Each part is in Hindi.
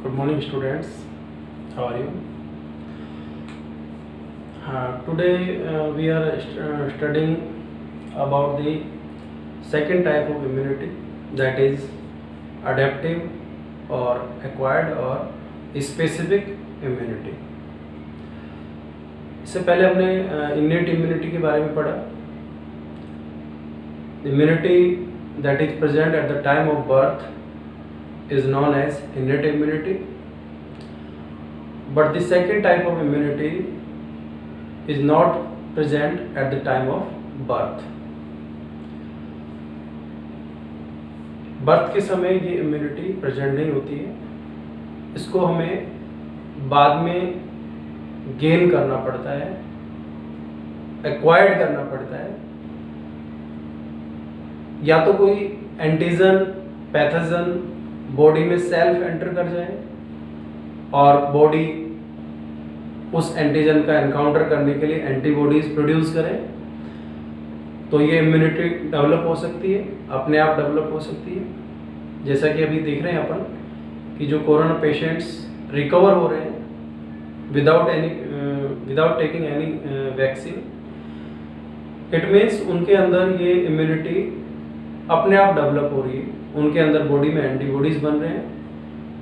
Good morning, students. How are you? Today we are studying about the second type of immunity, that is adaptive or acquired or specific immunity. इससे पहले हमने innate immunity के बारे में पढ़ा. Immunity that is present at the time of birth is known as innate immunity, but the second type of immunity is not present at the time of birth. Birth के समय ये इम्यूनिटी प्रेजेंट नहीं होती है, इसको हमें बाद में गेन करना पड़ता है, एक्वायर्ड करना पड़ता है, या तो कोई एंटीजन पैथोजन बॉडी में सेल्फ एंटर कर जाए और बॉडी उस एंटीजन का एनकाउंटर करने के लिए एंटीबॉडीज प्रोड्यूस करे, तो ये इम्यूनिटी डेवलप हो सकती है, अपने आप डेवलप हो सकती है. जैसा कि अभी देख रहे हैं अपन कि जो कोरोना पेशेंट्स रिकवर हो रहे हैं without taking any vaccine, it means उनके अंदर ये इम्यूनिटी अपने आप डेवलप हो रही है, उनके अंदर बॉडी में एंटीबॉडीज बन रहे हैं,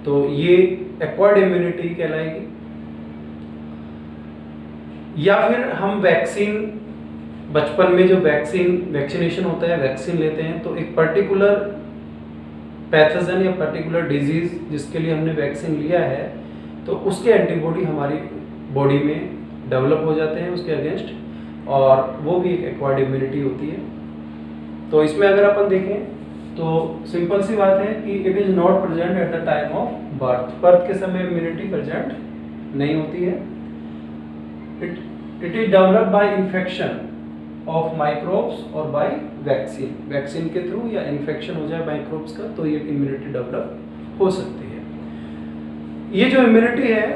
तो ये एक्वायर्ड इम्यूनिटी कहलाएगी. या फिर हम वैक्सीन, बचपन में जो वैक्सीनेशन होता है, वैक्सीन लेते हैं, तो एक पर्टिकुलर पैथोजन या पर्टिकुलर डिजीज जिसके लिए हमने वैक्सीन लिया है, तो उसके एंटीबॉडी हमारी बॉडी में डेवलप हो जाते हैं उसके अगेंस्ट, और वो भी एक एक्वायर्ड इम्यूनिटी होती है. तो इसमें अगर अपन देखें तो सिंपल सी बात है कि it is not present at the time of birth. Birth के समय इम्यूनिटी प्रेजेंट नहीं होती है. It is develop by infection of microbes और बाय वैक्सीन के थ्रू, या इन्फेक्शन हो जाए माइक्रोब्स का, तो ये इम्यूनिटी डेवलप हो सकती है. ये जो इम्यूनिटी है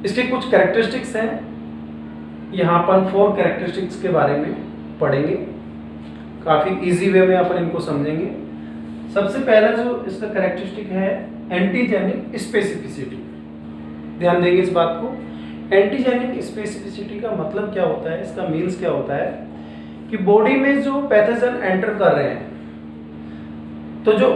इसके कुछ कैरेक्टरिस्टिक्स हैं. यहाँ अपन 4 कैरेक्टरिस्टिक्स के बारे में पढ़ेंगे, काफ़ी इजी वे में अपन इनको समझेंगे. सबसे पहला जो इसका कैरेक्टरिस्टिक है एंटीजेनिक स्पेसिफिसिटी. ध्यान देंगे इस बात को. एंटीजेनिक स्पेसिफिसिटी का मतलब क्या होता है, इसका मीन्स क्या होता है कि बॉडी में जो पैथोजन एंटर कर रहे हैं, तो जो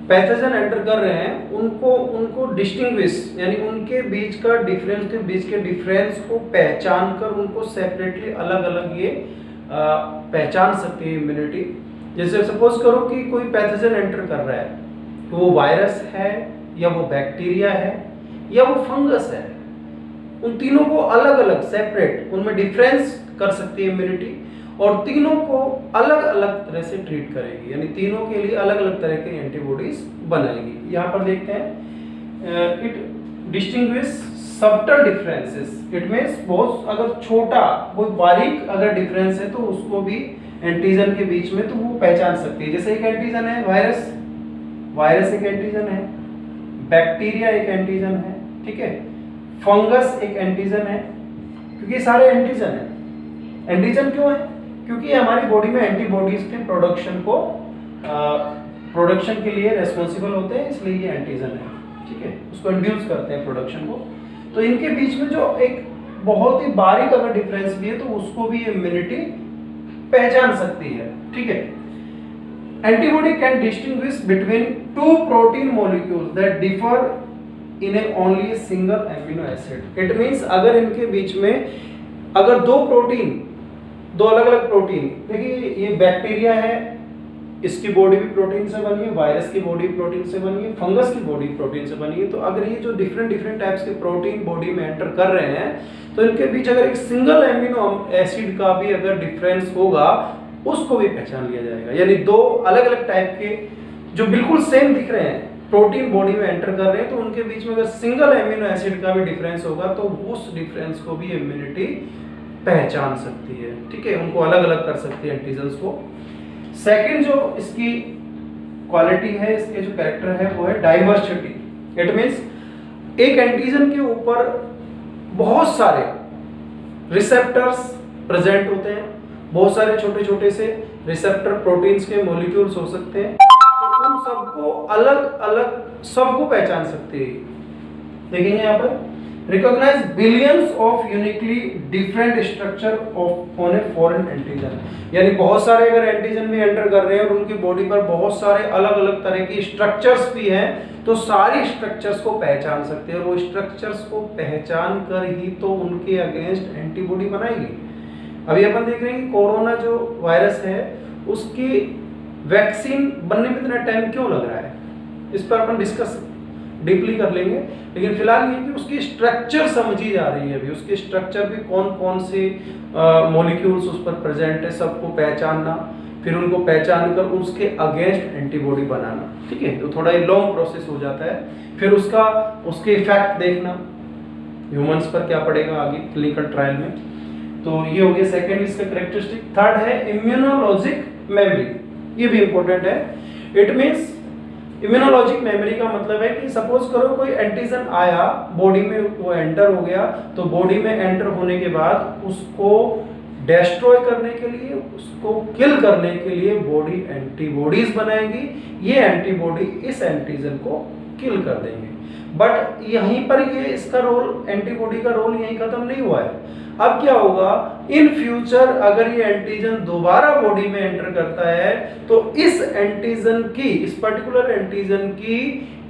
पैथोजन एंटर कर रहे हैं उनको डिस्टिंग्विश, यानी उनके बीच के डिफरेंस को पहचान कर उनको सेपरेटली अलग अलग ये पहचान सकती है इम्यूनिटी. जैसे सपोज करो कि कोई पैथोजन एंटर कर रहा है, तो वो वायरस है या वो बैक्टीरिया है या वो फंगस है, उन तीनों को अलग अलग सेपरेट उनमें डिफरेंस कर सकती है इम्यूनिटी, और तीनों को अलग अलग तरह से ट्रीट करेगी, यानी तीनों के लिए अलग अलग तरह के एंटीबॉडीज बनाएगी. यहाँ पर देखते हैं it distinguish subtle differences. It means बहुत अगर छोटा कोई बारीक अगर डिफरेंस है तो उसको भी एंटीजन के बीच में तो वो पहचान सकती है. जैसे एक एंटीजन है वायरस एक एंटीजन है, बैक्टीरिया एक एंटीजन है, ठीक है, फंगस एक एंटीजन है, क्योंकि ये सारे एंटीजन है. एंटीजन क्यों है? क्योंकि हमारी बॉडी में एंटीबॉडीज के प्रोडक्शन के लिए रेस्पॉन्सिबल होते हैं, इसलिए ये एंटीजन है, ठीक है, उसको इंड्यूस करते हैं प्रोडक्शन को. तो इनके बीच में जो एक बहुत ही बारीक अगर डिफरेंस भी है तो उसको भी इम्यूनिटी पहचान सकती है, ठीक है. Antibody can distinguish between 2 protein molecules that differ in A only single amino acid. It means अगर इनके बीच में अगर दो अलग अलग प्रोटीन, देखिए ये बैक्टीरिया है, इसकी बॉडी भी प्रोटीन से बनी है, वायरस की बॉडी प्रोटीन से बनी है, फंगस की बॉडी प्रोटीन से बनी है, तो अगर ये जो डिफरेंट टाइप्स के प्रोटीन बॉडी में एंटर कर रहे हैं, तो इनके बीच अगर एक सिंगल एमिनो एसिड का भी अगर डिफरेंस होगा उसको भी पहचान लिया जाएगा. यानी 2 अलग अलग टाइप के जो बिल्कुल सेम दिख रहे हैं प्रोटीन बॉडी में एंटर कर रहे हैं, तो उनके बीच में अगर सिंगल एमिनो एसिड का भी डिफरेंस होगा तो उस डिफरेंस को भी इम्यूनिटी पहचान सकती है, ठीक है, उनको अलग अलग कर सकती है एंटीजन्स को. सेकंड जो इसकी क्वालिटी है, इसके जो कैरेक्टर है वो है डाइवर्सिटी. इट मींस एक एंटीजन के ऊपर बहुत सारे रिसेप्टर्स प्रेजेंट होते हैं, बहुत सारे छोटे छोटे से रिसेप्टर प्रोटीन्स के मॉलिक्यूल्स हो सकते हैं, तो उन सब सबको अलग अलग सबको पहचान सकती है। देखेंगे यहाँ पर recognise billions of uniquely different structure of on a foreign antigen, यानी बहुत सारे अगर एंटीजन में एंटर कर रहे हैं और उनकी बॉडी पर बहुत सारे अलग अलग तरह की स्ट्रक्चर्स भी हैं, तो सारी स्ट्रक्चर्स को पहचान सकते हैं और वो स्ट्रक्चर्स को पहचान कर ही तो उनके अगेंस्ट एंटीबॉडी बनाएगी। अभी अपन देख रहे हैं कि कोरोना जो वायरस है उसकी वैक्सीन बनने में इतना टाइम क्यों लग रहा है, इस पर अपन डिस्कस डीपली कर लेंगे। लेकिन फिलहाल ये कि उसकी स्ट्रक्चर समझी जा रही है, अभी उसके स्ट्रक्चर भी कौन कौन से मॉलिक्यूल्स उस पर प्रेजेंट है सबको पहचानना, फिर उनको पहचान कर उसके अगेंस्ट एंटीबॉडी बनाना, ठीक है। तो थोड़ा ये लॉन्ग प्रोसेस हो जाता है, फिर उसके इफेक्ट देखना ह्यूमंस पर क्या पड़ेगा आगे क्लिनिकल ट्रायल में। तो ये हो गया सेकेंड इसका कैरेक्टरिस्टिक। थर्ड है इम्यूनोलॉजिक मेमोरी, ये भी इंपॉर्टेंट है। इट मींस इम्यूनोलॉजिक मेमोरी का मतलब है कि सपोज करो कोई एंटीजन आया बॉडी में, वो एंटर हो गया, तो बॉडी में एंटर होने के बाद उसको डिस्ट्रॉय करने के लिए, उसको किल करने के लिए बॉडी एंटीबॉडीज बनाएगी। ये एंटीबॉडी इस एंटीजन को किल कर देंगे। बट यहीं पर ये इसका रोल, एंटीबॉडी का रोल यहीं खत्म नहीं हुआ है। अब क्या होगा, इन फ्यूचर अगर ये एंटीजन दोबारा बॉडी में एंटर करता है तो इस एंटीजन की, इस पर्टिकुलर एंटीजन की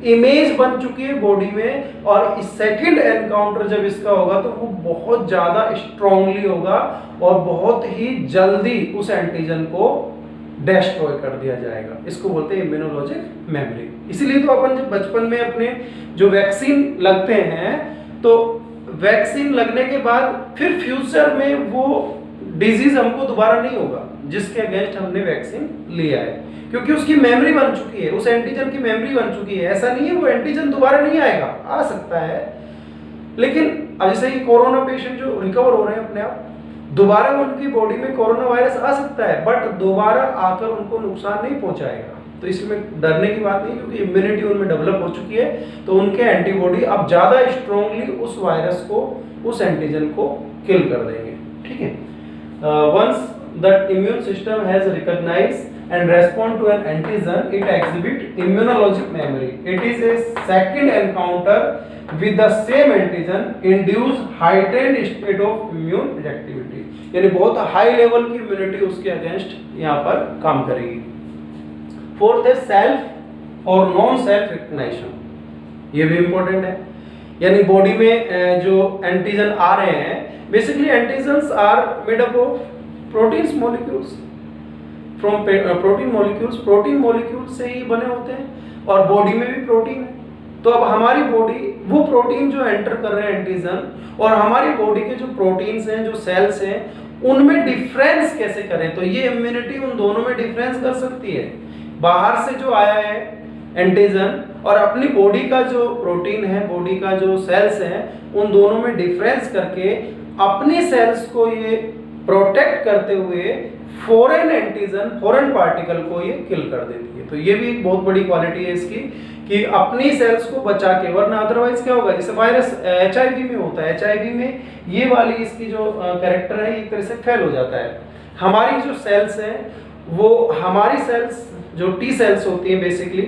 इमेज बन चुकी है बॉडी में, और इस सेकंड एनकाउंटर जब इसका होगा तो वो बहुत ज्यादा स्ट्रांगली होगा और बहुत ही जल्दी उस एंटीजन को डिस्ट्रॉय कर दिया जाएगा। इसको बोलते हैं इम्यूनोलॉजिक मेमोरी। इसीलिए तो अपन जब बचपन में अपने जो वैक्सीन लगते हैं, तो वैक्सीन लगने के बाद फिर फ्यूचर में वो डिजीज हमको दोबारा नहीं होगा जिसके अगेंस्ट हमने वैक्सीन लिया है, क्योंकि उसकी मेमोरी बन चुकी है, उस एंटीजन की मेमोरी बन चुकी है। ऐसा नहीं है वो एंटीजन दोबारा नहीं आएगा, आ सकता है, लेकिन अब जैसे कि कोरोना पेशेंट जो रिकवर हो रहे हैं अपने आप, दोबारा उनकी बॉडी में कोरोना वायरस आ सकता है, बट दोबारा आकर उनको नुकसान नहीं पहुंचाएगा। तो इसमें डरने की बात नहीं, क्योंकि इम्यूनिटी उनमें डेवलप हो चुकी है, तो उनके एंटीबॉडी अब ज्यादा स्ट्रांगली उस वायरस को, उस एंटीजन को किल कर देंगे, ठीक है। Once the immune system has recognised and respond to an antigen, it exhibit immunologic memory. It is a second encounter with the same antigen induce heightened state of immune reactivity, यानी बहुत हाई लेवल की इम्यूनिटी उसके अगेंस्ट यहाँ पर काम करेगी। फोर्थ है सेल्फ और नॉन सेल्फ रिकग्निशन, ये भी इंपॉर्टेंट है। यानी बॉडी में जो एंटीजन आ रहे हैं, basically antigens are made up of proteins molecules, from protein molecules, protein molecules से ही बने होते हैं और बॉडी में भी प्रोटीन है। तो अब हमारी बॉडी, वो प्रोटीन जो एंटर कर रहे हैं एंटीजन, और हमारी बॉडी के जो प्रोटीन्स हैं, जो सेल्स हैं, उनमें डिफरेंस कैसे करें, तो ये इम्यूनिटी उन दोनों में डिफरेंस कर सकती है। बाहर से जो आया है एंटीजन और अपनी बॉडी का जो प्रोटीन है, बॉडी का जो सेल्स है, उन दोनों में डिफरेंस करके अपनी सेल्स को ये प्रोटेक्ट करते हुए फॉरेन एंटीजन, फॉरेन पार्टिकल को ये किल कर देती है। तो ये भी एक बहुत बड़ी क्वालिटी है इसकी, कि अपनी सेल्स को बचा के, वरना अदरवाइज क्या होगा, जैसे वायरस HIV में होता है, HIV में ये वाली इसकी जो कैरेक्टर है एक तरह से फेल हो जाता है। हमारी जो सेल्स हैं, वो हमारी सेल्स जो T सेल्स होती हैं बेसिकली,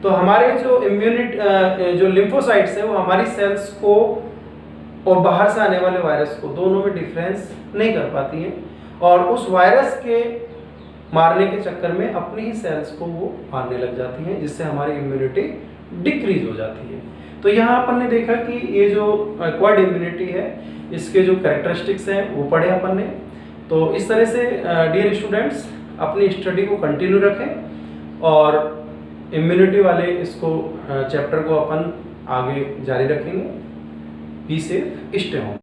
तो हमारे जो इम्यूनिटी, जो लिम्फोसाइट्स है, वो हमारी सेल्स को और बाहर से आने वाले वायरस को, दोनों में डिफरेंस नहीं कर पाती हैं, और उस वायरस के मारने के चक्कर में अपनी ही सेल्स को वो मारने लग जाती हैं, जिससे हमारी इम्यूनिटी डिक्रीज हो जाती है। तो यहाँ अपन ने देखा कि ये जो एक्वायर्ड इम्यूनिटी है, इसके जो कैरेक्टरिस्टिक्स हैं वो पढ़े अपन ने। तो इस तरह से डियर स्टूडेंट्स, अपनी स्टडी को कंटिन्यू रखें और इम्यूनिटी वाले इसको चैप्टर को अपन आगे जारी रखेंगे। Be safe, stay home.